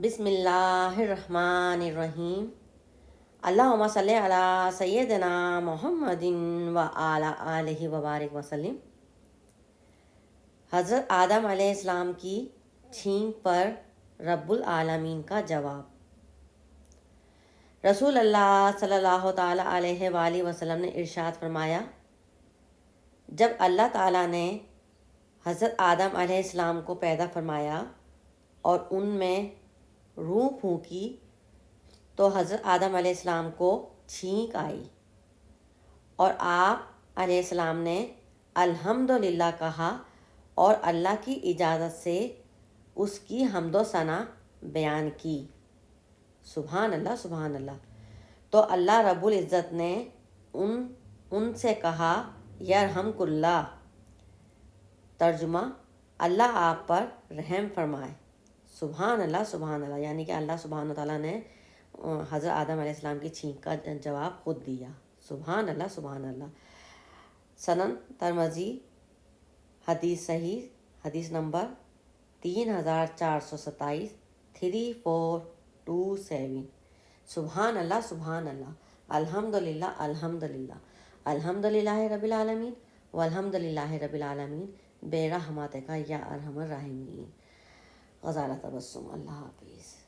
بسم اللہ الرحمن الرحیم۔ اللہم صلی علی سیدنا محمد و علی آلہ وبارک وسلم۔ حضرت آدم علیہ السلام کی چھینک پر رب العالمین کا جواب۔ رسول اللہ صلی اللہ تعالیٰ علیہ وآلہ وسلم نے ارشاد فرمایا، جب اللہ تعالیٰ نے حضرت آدم علیہ السلام کو پیدا فرمایا اور ان میں روح پھونکی تو حضرت آدم علیہ السلام کو چھینک آئی اور آپ علیہ السلام نے الحمدللہ کہا اور اللہ کی اجازت سے اس کی حمد و ثنا بیان کی۔ سبحان اللہ سبحان اللہ۔ تو اللہ رب العزت نے ان سے کہا یرحمک اللہ، ترجمہ اللہ آپ پر رحم فرمائے۔ سبحان اللہ سبحان اللہ، یعنی کہ اللہ سبحانہ تعالیٰ نے حضرت آدم علیہ السلام کی چھینک کا جواب خود دیا۔ سبحان اللہ سبحان اللہ۔ سنن ترمذی، حدیث صحیح، حدیث نمبر 3427، 3427۔ سبحان اللہ سبحان اللہ، الحمدللہ الحمدللہ، الحمدللہ رب العالمین والحمدللہ رب العالمین برحمتک یا ارحم الراحمین۔ غزالہ تبسم۔ اللہ حافظ۔